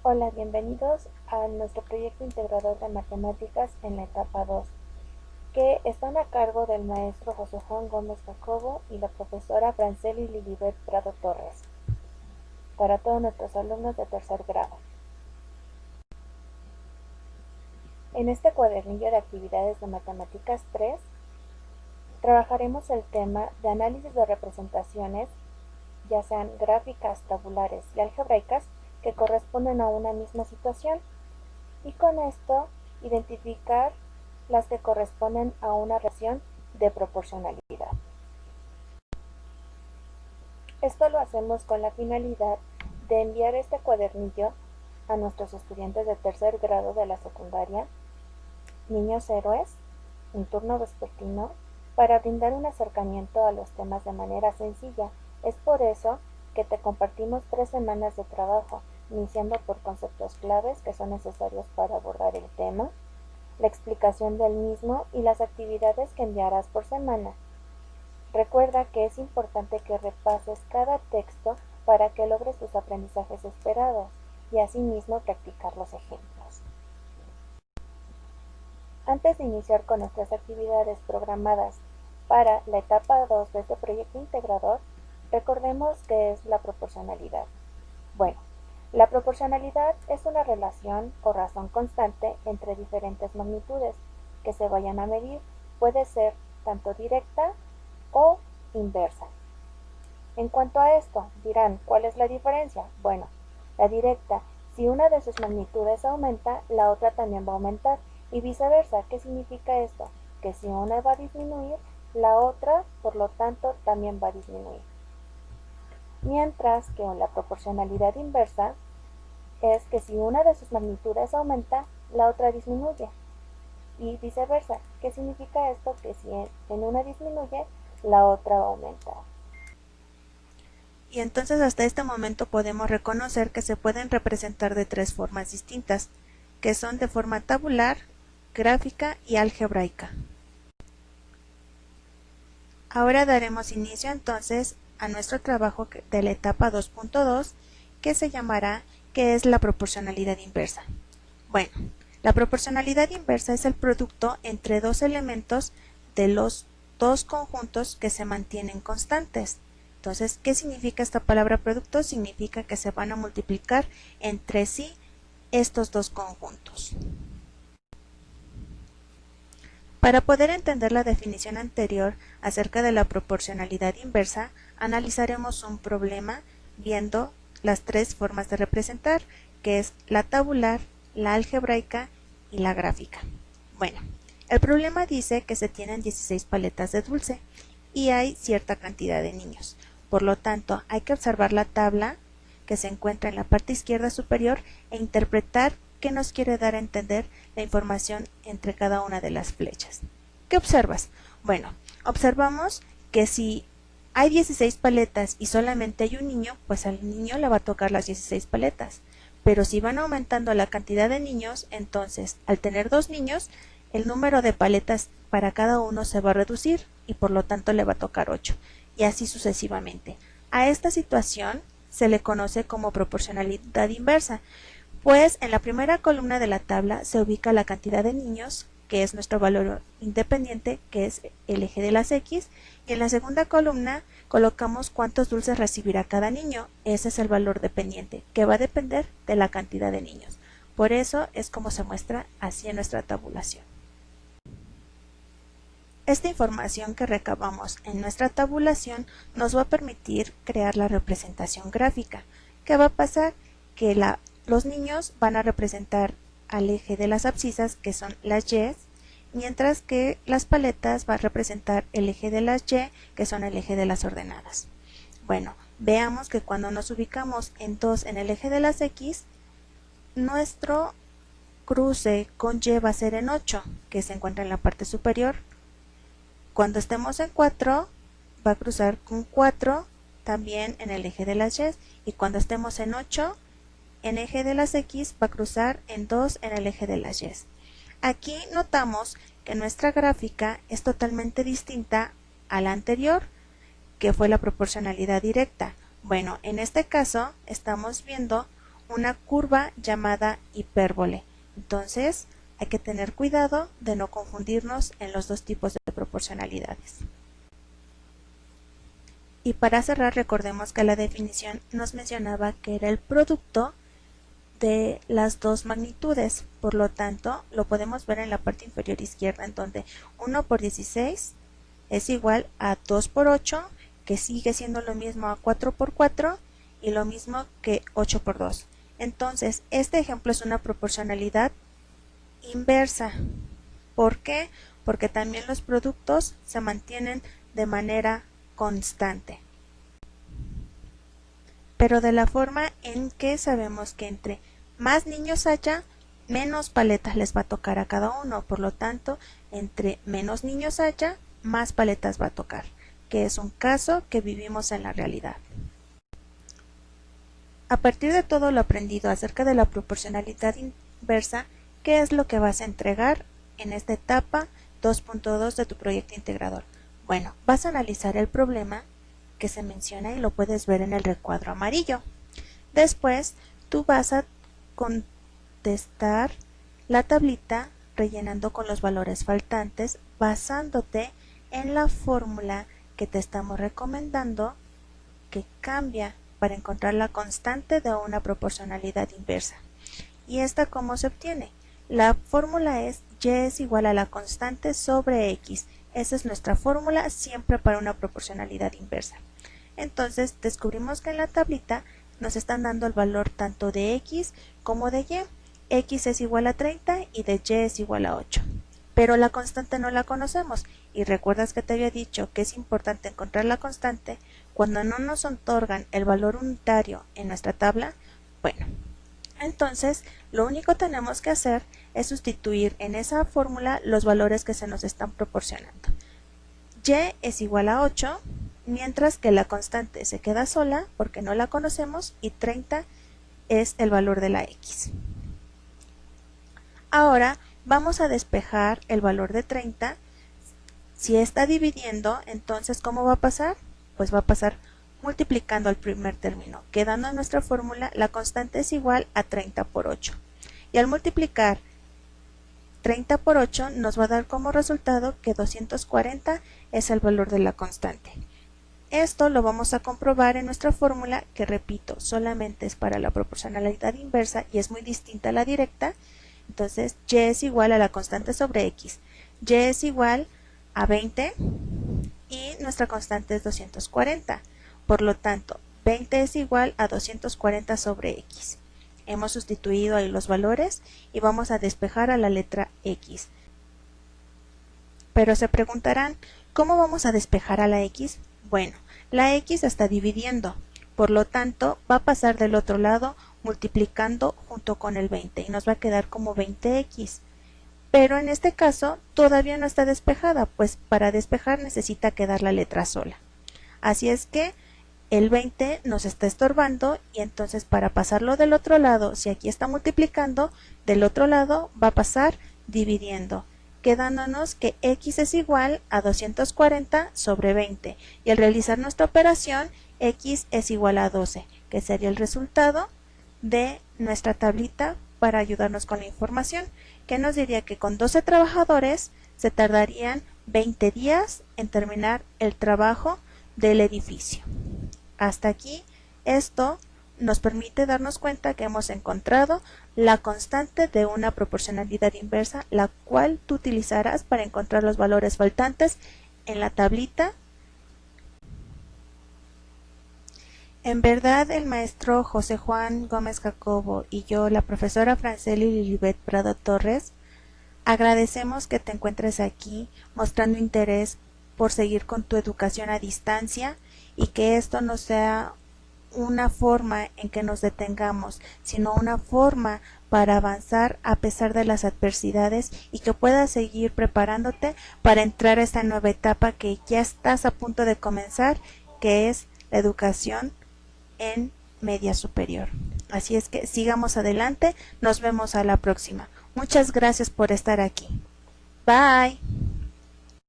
Hola, bienvenidos a nuestro proyecto integrador de matemáticas en la etapa 2, que están a cargo del maestro José Juan Gómez Jacobo y la profesora Franceli Lilibet Prado Torres, para todos nuestros alumnos de tercer grado. En este cuadernillo de actividades de matemáticas 3, trabajaremos el tema de análisis de representaciones, ya sean gráficas, tabulares y algebraicas, que corresponden a una misma situación, y con esto identificar las que corresponden a una relación de proporcionalidad. Esto lo hacemos con la finalidad de enviar este cuadernillo a nuestros estudiantes de tercer grado de la secundaria, niños héroes, en turno vespertino, para brindar un acercamiento a los temas de manera sencilla. Es por eso que te compartimos 3 semanas de trabajo, iniciando por conceptos claves que son necesarios para abordar el tema, la explicación del mismo y las actividades que enviarás por semana. Recuerda que es importante que repases cada texto para que logres tus aprendizajes esperados y asimismo practicar los ejemplos. Antes de iniciar con nuestras actividades programadas para la etapa 2 de este proyecto integrador, recordemos qué es la proporcionalidad. Bueno, la proporcionalidad es una relación o razón constante entre diferentes magnitudes que se vayan a medir. Puede ser tanto directa o inversa. En cuanto a esto, dirán, ¿cuál es la diferencia? Bueno, la directa, si una de sus magnitudes aumenta, la otra también va a aumentar, y viceversa. ¿Qué significa esto? Que si una va a disminuir, la otra, por lo tanto, también va a disminuir. Mientras que en la proporcionalidad inversa es que si una de sus magnitudes aumenta, la otra disminuye, y viceversa. ¿Qué significa esto? Que si en una disminuye, la otra aumenta. Y entonces hasta este momento podemos reconocer que se pueden representar de 3 formas distintas, que son de forma tabular, gráfica y algebraica. Ahora daremos inicio entonces a nuestro trabajo de la etapa 2.2, que se llamará ¿qué es la proporcionalidad inversa? Bueno, la proporcionalidad inversa es el producto entre dos elementos de los dos conjuntos que se mantienen constantes. Entonces, ¿qué significa esta palabra producto? Significa que se van a multiplicar entre sí estos dos conjuntos. Para poder entender la definición anterior acerca de la proporcionalidad inversa, analizaremos un problema viendo las 3 formas de representar, que es la tabular, la algebraica y la gráfica. Bueno, el problema dice que se tienen 16 paletas de dulce y hay cierta cantidad de niños. Por lo tanto, hay que observar la tabla que se encuentra en la parte izquierda superior e interpretar qué nos quiere dar a entender la información entre cada una de las flechas. ¿Qué observas? Bueno, observamos que si hay 16 paletas y solamente hay un niño, pues al niño le va a tocar las 16 paletas. Pero si van aumentando la cantidad de niños, entonces al tener 2 niños, el número de paletas para cada uno se va a reducir y por lo tanto le va a tocar 8, y así sucesivamente. A esta situación se le conoce como proporcionalidad inversa, pues en la primera columna de la tabla se ubica la cantidad de niños, que es nuestro valor independiente, que es el eje de las X, y en la segunda columna colocamos cuántos dulces recibirá cada niño. Ese es el valor dependiente, que va a depender de la cantidad de niños. Por eso es como se muestra así en nuestra tabulación. Esta información que recabamos en nuestra tabulación nos va a permitir crear la representación gráfica. ¿Qué va a pasar? Que los niños van a representar al eje de las abscisas, que son las Y, mientras que las paletas van a representar el eje de las Y, que son el eje de las ordenadas. Bueno, veamos que cuando nos ubicamos en 2 en el eje de las X, nuestro cruce con Y va a ser en 8, que se encuentra en la parte superior. Cuando estemos en 4, va a cruzar con 4 también en el eje de las Y, y cuando estemos en 8, en eje de las X va a cruzar en 2 en el eje de las Y. Aquí notamos que nuestra gráfica es totalmente distinta a la anterior, que fue la proporcionalidad directa. Bueno, en este caso estamos viendo una curva llamada hipérbole. Entonces, hay que tener cuidado de no confundirnos en los dos tipos de proporcionalidades. Y para cerrar, recordemos que la definición nos mencionaba que era el producto de las dos magnitudes. Por lo tanto, lo podemos ver en la parte inferior izquierda, en donde 1 por 16 es igual a 2 por 8, que sigue siendo lo mismo a 4 por 4 y lo mismo que 8 por 2. Entonces, este ejemplo es una proporcionalidad inversa. ¿Por qué? Porque también los productos se mantienen de manera constante. Pero de la forma en que sabemos que entre más niños haya, menos paletas les va a tocar a cada uno. Por lo tanto, entre menos niños haya, más paletas va a tocar, que es un caso que vivimos en la realidad. A partir de todo lo aprendido acerca de la proporcionalidad inversa, ¿qué es lo que vas a entregar en esta etapa 2.2 de tu proyecto integrador? Bueno, vas a analizar el problema que se menciona y lo puedes ver en el recuadro amarillo. Después, tú vas a contestar la tablita rellenando con los valores faltantes basándote en la fórmula que te estamos recomendando que cambia para encontrar la constante de una proporcionalidad inversa. ¿Y esta cómo se obtiene? La fórmula es y es igual a la constante sobre x. Esa es nuestra fórmula siempre para una proporcionalidad inversa. Entonces descubrimos que en la tablita nos están dando el valor tanto de x como de y. X es igual a 30 y de y es igual a 8. Pero la constante no la conocemos y recuerdas que te había dicho que es importante encontrar la constante cuando no nos otorgan el valor unitario en nuestra tabla. Bueno, entonces lo único que tenemos que hacer es sustituir en esa fórmula los valores que se nos están proporcionando. Y es igual a 8, mientras que la constante se queda sola porque no la conocemos y 30 es el valor de la x. Ahora vamos a despejar el valor de 30. Si está dividiendo, entonces ¿cómo va a pasar? Pues va a pasar multiplicando el primer término, quedando en nuestra fórmula la constante es igual a 30 por 8. Y al multiplicar 30 por 8 nos va a dar como resultado que 240 es el valor de la constante. Esto lo vamos a comprobar en nuestra fórmula, que repito, solamente es para la proporcionalidad inversa y es muy distinta a la directa. Entonces, y es igual a la constante sobre x. Y es igual a 20 y nuestra constante es 240. Por lo tanto, 20 es igual a 240 sobre x. Hemos sustituido ahí los valores y vamos a despejar a la letra x. Pero se preguntarán, ¿cómo vamos a despejar a la x? Bueno, la x está dividiendo, por lo tanto va a pasar del otro lado multiplicando junto con el 20 y nos va a quedar como 20x. Pero en este caso todavía no está despejada, pues para despejar necesita quedar la letra sola. Así es que el 20 nos está estorbando y entonces para pasarlo del otro lado, si aquí está multiplicando, del otro lado va a pasar dividiendo, quedándonos que x es igual a 240 sobre 20 y al realizar nuestra operación x es igual a 12, que sería el resultado de nuestra tablita para ayudarnos con la información, que nos diría que con 12 trabajadores se tardarían 20 días en terminar el trabajo del edificio. Hasta aquí, esto nos permite darnos cuenta que hemos encontrado la constante de una proporcionalidad inversa, la cual tú utilizarás para encontrar los valores faltantes en la tablita. En verdad, el maestro José Juan Gómez Jacobo y yo, la profesora Franceli Lilibet Prado Torres, agradecemos que te encuentres aquí mostrando interés por seguir con tu educación a distancia y que esto no sea una forma en que nos detengamos, sino una forma para avanzar a pesar de las adversidades y que puedas seguir preparándote para entrar a esta nueva etapa que ya estás a punto de comenzar, que es la educación en media superior. Así es que sigamos adelante, nos vemos a la próxima. Muchas gracias por estar aquí. Bye.